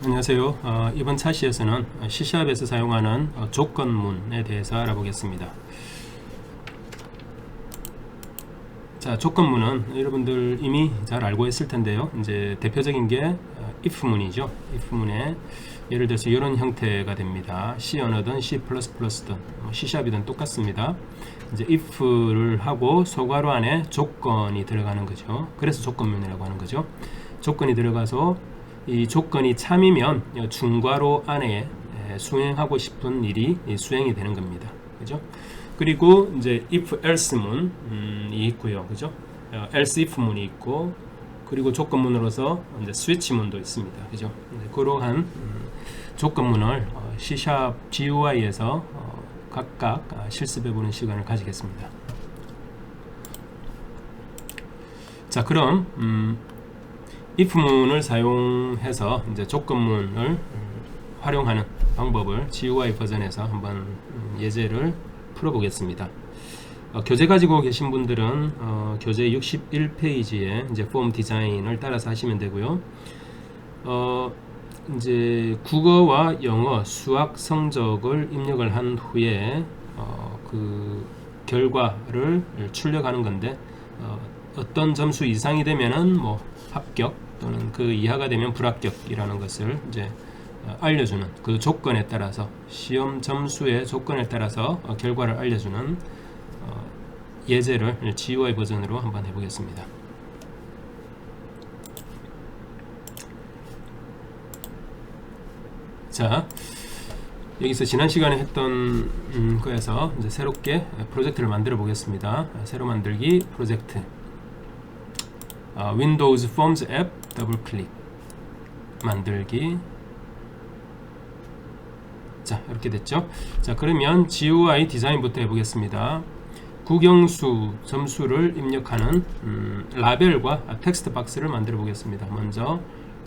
안녕하세요. 이번 차시에서는 C샵에서 사용하는 조건문에 대해서 알아보겠습니다. 자, 조건문은 여러분들 이미 잘 알고 있을 텐데요. 이제 대표적인 게 if문이죠. if문에 예를 들어서 이런 형태가 됩니다. C 언어든 C++든 C샵이든 똑같습니다. 이제 if를 하고 소괄호 안에 조건이 들어가는 거죠. 그래서 조건문이라고 하는 거죠. 조건이 들어가서 이 조건이 참이면 중괄호 안에 수행하고 싶은 일이 수행이 되는 겁니다. 그죠? 그리고 이제 if else 문이 있고요. 그죠? else if 문이 있고, 그리고 조건문으로서 이제 switch 문도 있습니다. 그죠? 그러한 조건문을 C# GUI에서 각각 실습해 보는 시간을 가지겠습니다. 자, 그럼 if문을 사용해서 이제 조건문을 활용하는 방법을 GUI 버전에서 한번 예제를 풀어보겠습니다. 교재 가지고 계신 분들은 교재 61페이지에 이제 폼 디자인을 따라서 하시면 되고요. 이제 국어와 영어, 수학 성적을 입력을 한 후에 그 결과를 출력하는 건데, 어떤 점수 이상이 되면은 뭐 합격, 또는 그 이하가 되면 불합격이라는 것을 이제 알려주는 그 조건에 따라서, 시험 점수의 조건에 따라서 결과를 알려주는 예제를 GUI 버전으로 한번 해보겠습니다. 자, 여기서 지난 시간에 했던 거에서 이제 새롭게 프로젝트를 만들어 보겠습니다. 새로 만들기 프로젝트. 윈도우즈 폼즈 앱 더블 클릭 만들기. 자, 이렇게 됐죠. 자, 그러면 GUI 디자인부터 해보겠습니다. 국영수 점수를 입력하는 라벨과 텍스트 박스를 만들어 보겠습니다. 먼저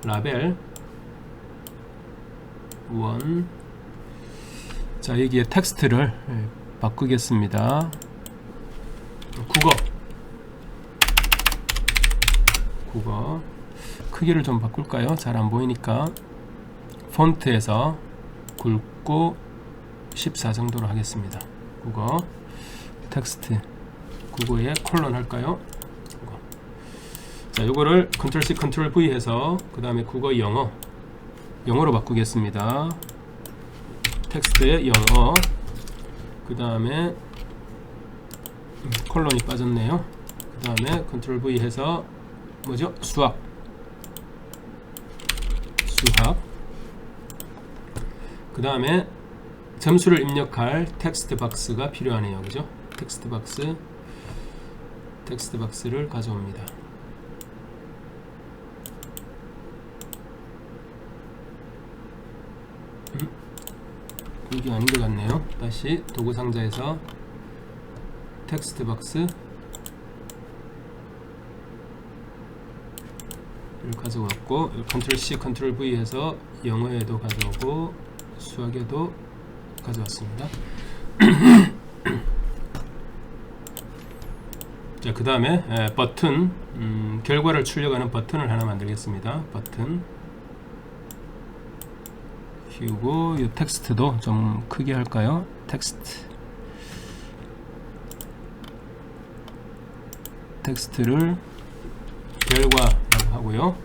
라벨 1. 자, 여기에 텍스트를 바꾸겠습니다. 국어 크기를 좀 바꿀까요? 잘 안 보이니까 폰트에서 굵고 14 정도로 하겠습니다. 국어 텍스트, 국어에 콜론 할까요? 국어. 자, 요거를 컨트롤 C 컨트롤 V 해서 그 다음에 국어 영어로 바꾸겠습니다. 텍스트에 영어, 그 다음에 콜론이 빠졌네요. 그 다음에 컨트롤 V 해서 뭐죠? 수학. 그 다음에 점수를 입력할 텍스트 박스가 필요하네요. 그죠? 텍스트 박스를 가져옵니다. 이게 아닌 것 같네요. 다시 도구 상자에서 텍스트 박스 가져왔고, 컨트롤 C 컨트롤 V 해서 영어에도 가져오고 수학에도 가져왔습니다. 자, 그 다음에 버튼, 결과를 출력하는 버튼을 하나 만들겠습니다. 버튼 키우고, 이 텍스트도 좀 크게 할까요? 텍스트를 결과라고 하고요.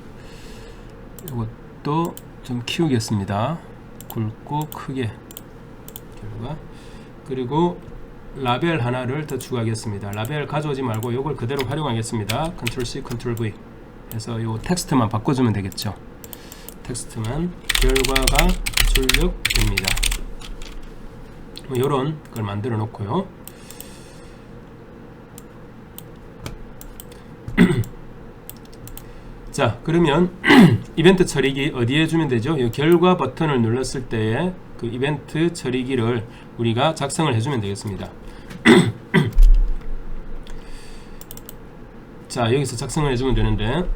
이것도 좀 키우겠습니다. 굵고 크게 결과. 그리고 라벨 하나를 더 추가하겠습니다. 라벨 가져오지 말고 이걸 그대로 활용하겠습니다. 컨트롤 C 컨트롤 V 해서 이 텍스트만 바꿔주면 되겠죠. 텍스트만 결과가 출력됩니다. 이런 걸 만들어 놓고요. 자, 그러면 이벤트 처리기 어디에 주면 되죠? 이 결과 버튼을 눌렀을 때에 그 이벤트 처리기를 우리가 작성을 해주면 되겠습니다. 자, 여기서 작성을 해주면 되는데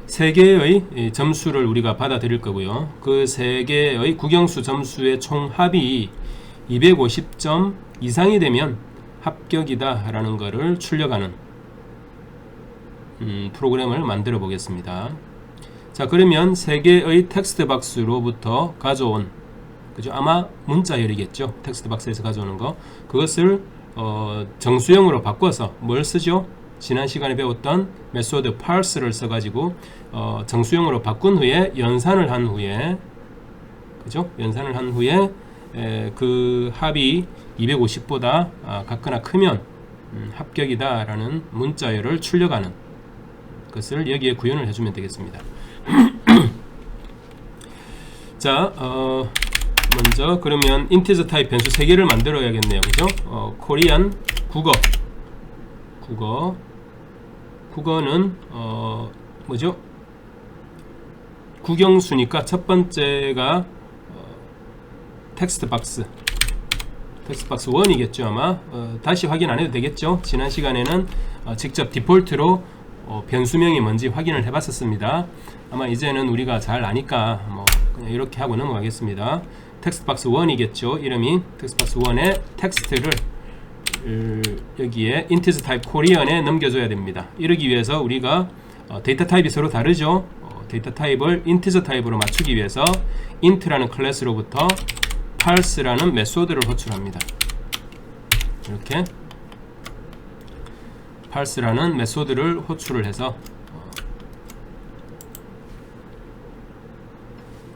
3개의 점수를 우리가 받아들일 거고요. 그 3개의 국영수 점수의 총합이 250점 이상이 되면 합격이다 라는 거를 출력하는 프로그램을 만들어 보겠습니다. 자, 그러면 3개의 텍스트 박스로부터 가져온, 그죠? 아마 문자열이겠죠. 텍스트 박스에서 가져오는 거. 그것을 정수형으로 바꿔서 뭘 쓰죠? 지난 시간에 배웠던 메소드 parse를 써가지고 정수형으로 바꾼 후에 연산을 한 후에, 그죠? 연산을 한 후에 그 합이 250보다 같거나 크면 합격이다 라는 문자열을 출력하는 것을 여기에 구현을 해주면 되겠습니다. 자, 먼저 그러면 인티저 타입 변수 3개를 만들어야겠네요. 그죠? 코리안 국어는 뭐죠? 국영수니까 첫 번째가 텍스트 박스 1이겠죠. 아마 다시 확인 안 해도 되겠죠. 지난 시간에는 직접 디폴트로 변수명이 뭔지 확인을 해 봤었습니다. 아마 이제는 우리가 잘 아니까 뭐 그냥 이렇게 하고 넘어가겠습니다. 텍스트 박스 1이겠죠. 이름이 텍스트 박스 1의 텍스트를 여기에 인티저 타입 코리안에 넘겨줘야 됩니다. 이러기 위해서 우리가 데이터 타입이 서로 다르죠. 데이터 타입을 인티저 타입으로 맞추기 위해서 int라는 클래스로부터 parse라는 메소드를 호출합니다. 이렇게 parse라는 메소드를 호출을 해서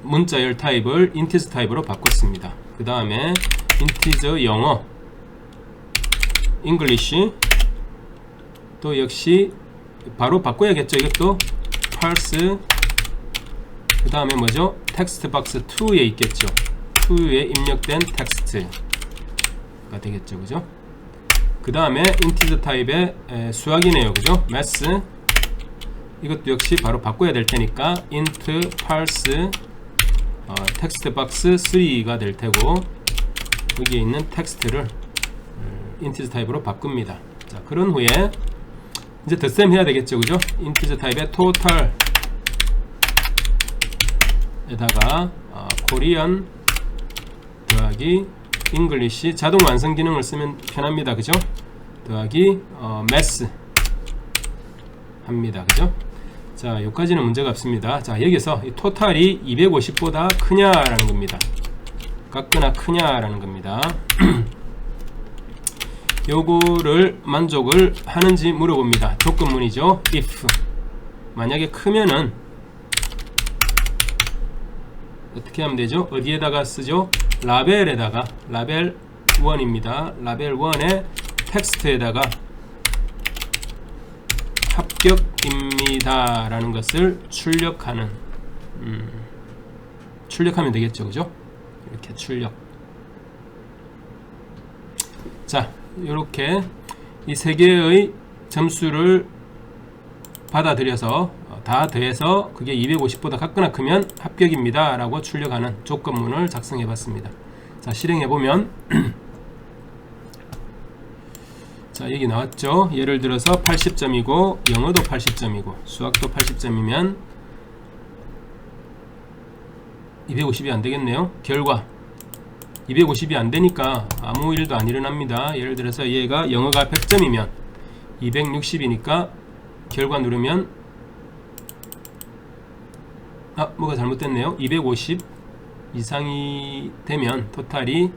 문자열 타입을 인티저 타입으로 바꿨습니다. 그 다음에 인티저 영어 English 또 역시 바로 바꿔야겠죠. 이것도 parse 그 다음에 뭐죠? 텍스트 박스 2에 있겠죠. 2에 입력된 텍스트가 되겠죠. 그죠? 그 다음에 인티저 타입의 수학이네요. 그죠? math 이것도 역시 바로 바꿔야 될 테니까 int parse 텍스트 박스 3가 될 테고 여기에 있는 텍스트를 인티저 타입으로 바꿉니다. 자, 그런 후에 이제 덧셈 해야 되겠죠. 그죠? 인티저 타입의 total 에다가 코리안 더하기 English 자동 완성 기능을 쓰면 편합니다. 그죠? 더하기 math 합니다. 그죠? 자, 여기까지는 문제가 없습니다. 자, 여기서 이 토탈이 250보다 크냐라는 겁니다. 같거나 크냐라는 겁니다. 요거를 만족을 하는지 물어봅니다. 조건문이죠. if 만약에 크면은 어떻게 하면 되죠? 어디에다가 쓰죠? 라벨에다가 라벨 1입니다. 라벨 1의 텍스트에다가 합격입니다 라는 것을 출력하면 되겠죠. 그죠? 이렇게 출력. 자, 이렇게 이 세 개의 점수를 받아들여서 다 더해서 그게 250보다 같거나 크면 합격입니다 라고 출력하는 조건문을 작성해 봤습니다. 자, 실행해 보면 자, 여기 나왔죠. 예를 들어서 80점이고 영어도 80점이고 수학도 80점이면 250이 안 되겠네요. 결과 250이 안 되니까 아무 일도 안 일어납니다. 예를 들어서 얘가 영어가 100점이면 260이니까 결과 누르면 뭐가 잘못됐네요. 250 이상이 되면 토탈이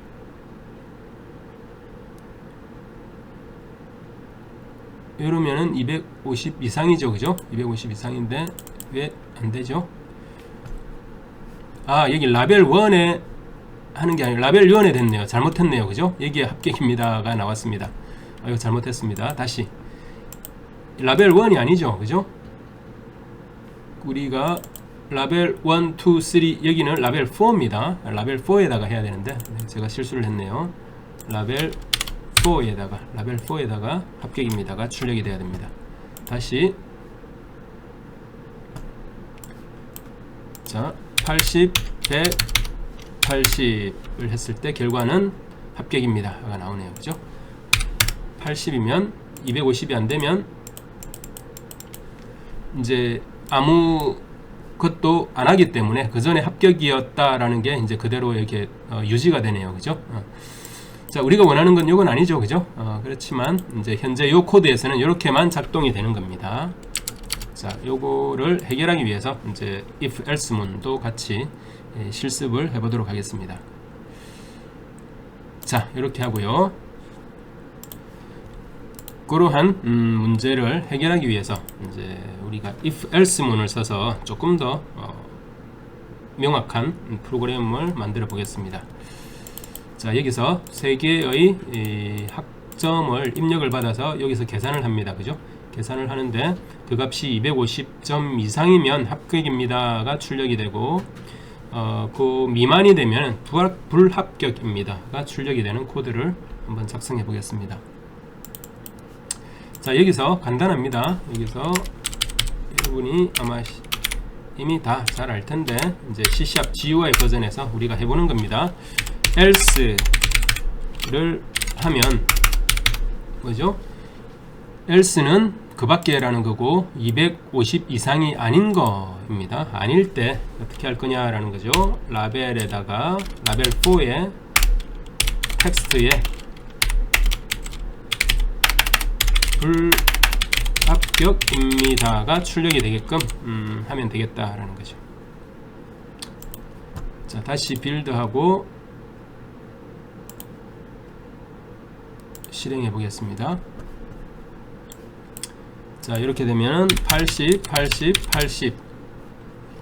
이러면은 250 이상이죠. 그죠? 250 이상인데 왜 안 되죠? 여기 라벨 1에 하는 게 아니라 라벨 1에 됐네요. 잘못했네요. 그죠? 여기에 합격입니다가 나왔습니다. 이거 잘못했습니다. 다시 라벨 1이 아니죠. 그죠? 우리가 라벨 1, 2, 3 여기는 라벨 4입니다. 라벨 4에다가 해야 되는데 제가 실수를 했네요. 라벨 4에다가 합격입니다가 출력이 돼야 됩니다. 다시 자, 80, 100, 80을 했을 때 결과는 합격입니다가 나오네요. 그죠? 80이면 250이 안 되면 이제 아무 것도 안 하기 때문에 그 전에 합격이었다라는 게 이제 그대로 이렇게 유지가 되네요. 그죠? 자, 우리가 원하는 건 이건 아니죠. 그죠? 그렇지만 이제 현재 요 코드에서는 이렇게만 작동이 되는 겁니다. 자, 요거를 해결하기 위해서 이제 if else문도 같이 실습을 해보도록 하겠습니다. 자, 이렇게 하고요. 그러한 문제를 해결하기 위해서 이제 우리가 if else문을 써서 조금 더 명확한 프로그램을 만들어 보겠습니다. 자, 여기서 3개의 학점을 입력을 받아서 여기서 계산을 합니다. 그죠? 계산을 하는데 그 값이 250점 이상이면 합격입니다가 출력이 되고 그 미만이 되면 불합격입니다가 출력이 되는 코드를 한번 작성해 보겠습니다. 자, 여기서 간단합니다. 여기서 여러분이 아마 이미 다 잘 알 텐데 이제 C# GUI 버전에서 우리가 해보는 겁니다. else를 하면 뭐죠? else는 그 밖에라는 거고 250 이상이 아닌 거입니다. 아닐 때 어떻게 할 거냐라는 거죠. 라벨에다가 라벨 4의 텍스트에 불합격입니다가 출력이 되게끔 하면 되겠다라는 거죠. 자, 다시 빌드하고 실행해 보겠습니다. 자, 이렇게 되면 80, 80, 80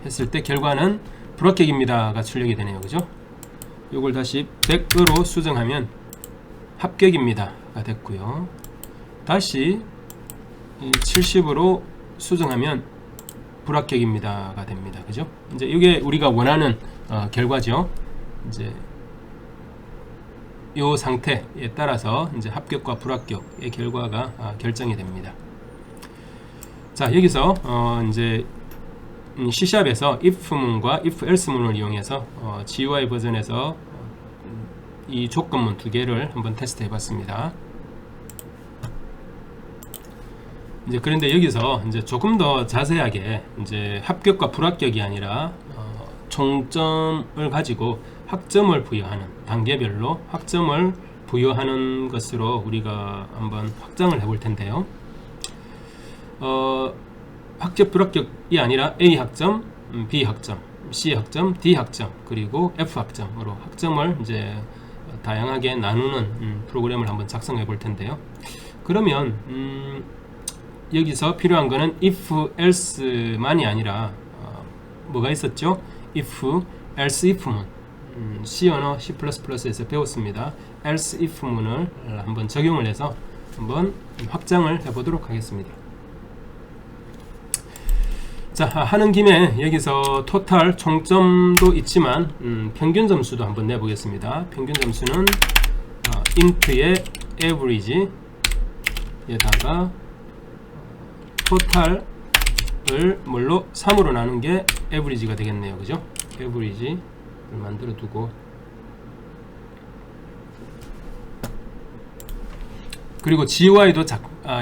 했을 때 결과는 불합격입니다가 출력이 되네요. 그죠? 이걸 다시 100으로 수정하면 합격입니다가 됐고요. 다시 70으로 수정하면 불합격입니다가 됩니다. 그죠? 이제 이게 우리가 원하는 결과죠. 이제 이 상태에 따라서 이제 합격과 불합격의 결과가 결정이 됩니다. 자, 여기서 이제 C샵에서 if문과 if-else문을 이용해서 GUI 버전에서 이 조건문 2개를 한번 테스트 해봤습니다. 이제 그런데 여기서 이제 조금 더 자세하게 이제 합격과 불합격이 아니라 총점을 가지고 학점을 부여하는 단계별로 학점을 부여하는 것으로 우리가 한번 확장을 해볼 텐데요. 합격 불합격이 아니라 A 학점, B 학점, C 학점, D 학점, 그리고 F 학점으로 학점을 이제 다양하게 나누는 프로그램을 한번 작성해 볼 텐데요. 그러면 여기서 필요한 거는 if else만이 아니라 뭐가 있었죠? if else if문, C 언어 C++에서 배웠습니다. else if문을 한번 적용을 해서 한번 확장을 해 보도록 하겠습니다. 자, 하는 김에 여기서 토탈 총점도 있지만 평균 점수도 한번 내보겠습니다. 평균 점수는 int의 average에다가 토탈을 뭘로 3으로 나눈 게 average가 되겠네요. 그죠? average를 만들어 두고, 그리고 GUI도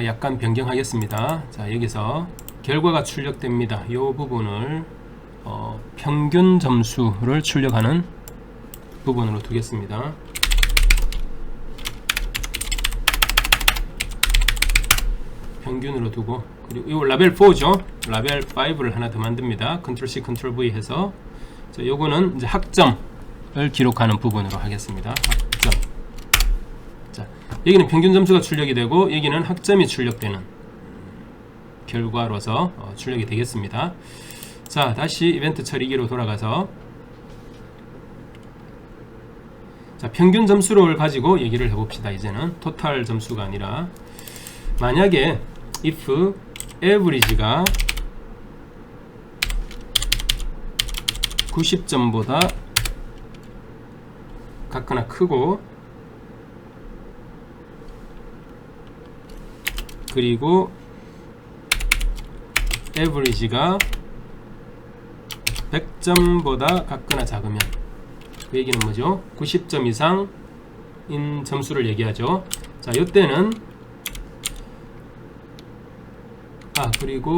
약간 변경하겠습니다. 자, 여기서 결과가 출력됩니다. 이 부분을 평균 점수를 출력하는 부분으로 두겠습니다. 평균으로 두고, 그리고 이 라벨 4죠. 라벨 5를 하나 더 만듭니다. Ctrl C, Ctrl V 해서, 자, 요거는 이제 학점을 기록하는 부분으로 하겠습니다. 학점. 자, 여기는 평균 점수가 출력이 되고, 여기는 학점이 출력되는 결과로서 출력이 되겠습니다. 자, 다시 이벤트 처리기로 돌아가서, 자, 평균 점수를 가지고 얘기를 해봅시다. 이제는 토탈 점수가 아니라, 만약에 if average가 90점보다 같거나 크고, 그리고 average가 100점보다 같거나 작으면, 그 얘기는 뭐죠? 90점 이상인 점수를 얘기하죠. 자, 이때는 그리고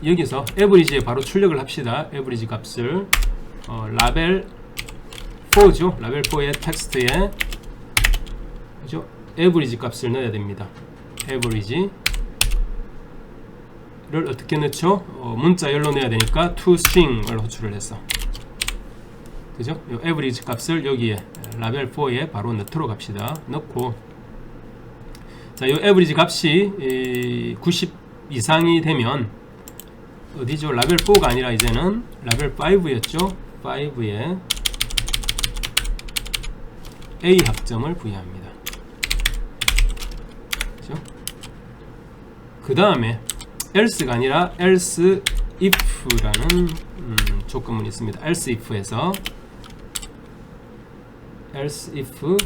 여기서 average에 바로 출력을 합시다. average 값을 라벨 4죠. 라벨 4의 텍스트에, 그죠? average 값을 넣어야 됩니다. average 어떻게 넣죠? 문자열로 내야 되니까 toString을 호출을 했어. 그죠? 요 average 값을 여기에 라벨 4에 바로 넣도록 합시다. 넣고, 자, 요 average 값이 90 이상이 되면 어디죠? 라벨 4가 아니라 이제는 라벨 5였죠? 5에 A 학점을 부여합니다. 그죠? 그 다음에 else가 아니라 else if라는 조건문이 있습니다. else if에서 else if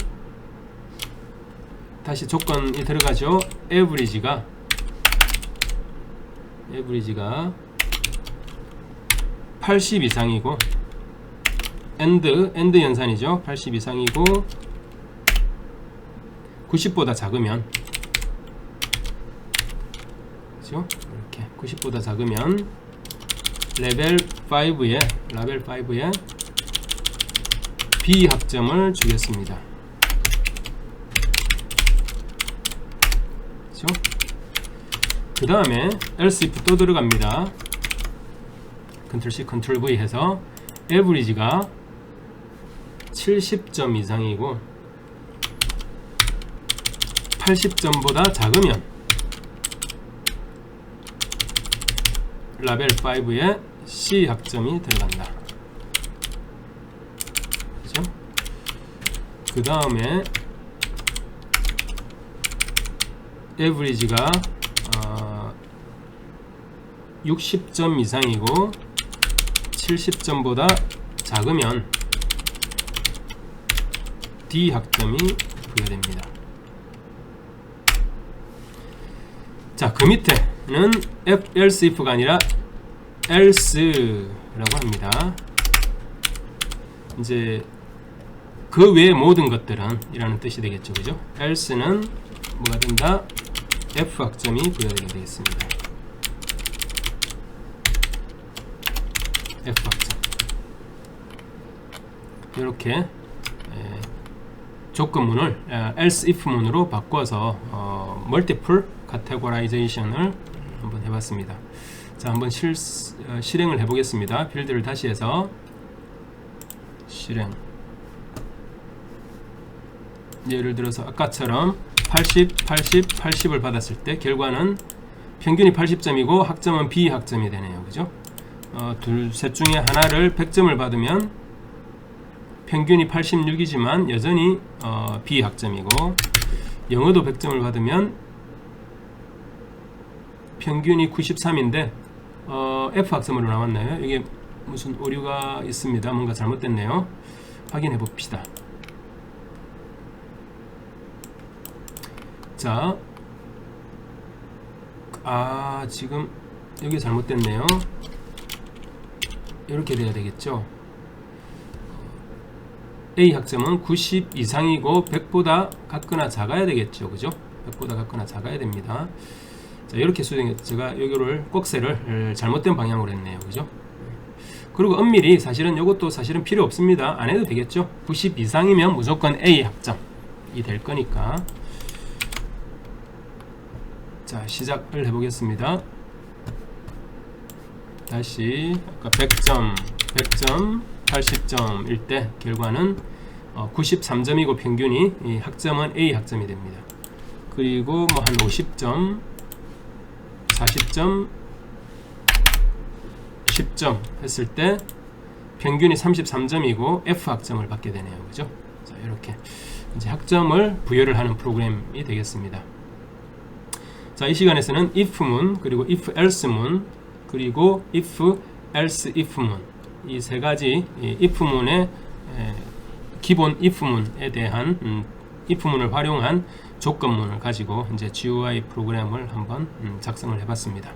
다시 조건이 들어가죠. average가 80 이상이고 end 연산이죠. 80 이상이고 90보다 작으면, 그렇죠? 이렇게 90보다 작으면 라벨 5에 B 학점을 주겠습니다. 그렇죠? 그 다음에 else if 또 들어갑니다. Ctrl C Ctrl V 해서 average가 70점 이상이고 80점보다 작으면 라벨 5에 C 학점이 들어간다. 그죠? 그 다음에 average가 60점 이상이고 70점보다 작으면 D 학점이 부여됩니다. 자, 그 밑에는 else if가 아니라 else라고 합니다. 이제 그 외의 모든 것들은 이라는 뜻이 되겠죠. 그죠? else는 뭐가 된다? F 학점이 부여되게 되겠습니다. F 학점. 이렇게 조건문을 else if 문으로 바꿔서 multiple categorization을 한번 해봤습니다. 자, 한번 실행을 해보겠습니다. 필드를 다시 해서 실행. 예를 들어서 아까처럼 80, 80, 80을 받았을 때 결과는 평균이 80점이고 학점은 B 학점이 되네요. 그죠? 셋 중에 하나를 100점을 받으면 평균이 86이지만 여전히 B 학점이고, 영어도 100점을 받으면 평균이 93인데 F 학점으로 나왔나요? 이게 무슨 오류가 있습니다. 뭔가 잘못됐네요. 확인해 봅시다. 자, 지금 여기 잘못됐네요. 이렇게 돼야 되겠죠. A 학점은 90 이상이고 100보다 같거나 작아야 되겠죠. 그죠? 100보다 같거나 작아야 됩니다. 자, 이렇게 수정했죠. 제가 여기를 꼭새를 잘못된 방향으로 했네요. 그죠? 그리고 엄밀히 사실은 이것도 사실은 필요 없습니다. 안 해도 되겠죠? 90 이상이면 무조건 A 학점이 될 거니까. 자, 시작을 해보겠습니다. 다시 아까 100점, 80점일 때 결과는 93점이고 평균이 이 학점은 A 학점이 됩니다. 그리고 뭐 한 50점, 40점, 10점 했을 때 평균이 33점이고 F 학점을 받게 되네요. 그죠? 자, 이렇게 이제 학점을 부여를 하는 프로그램이 되겠습니다. 자, 이 시간에서는 if문, 그리고 if-else문, 그리고 if-else-if문, 이 세 가지 if문의 기본 if문에 대한 if문을 활용한 조건문을 가지고 이제 GUI 프로그램을 한번 작성을 해봤습니다.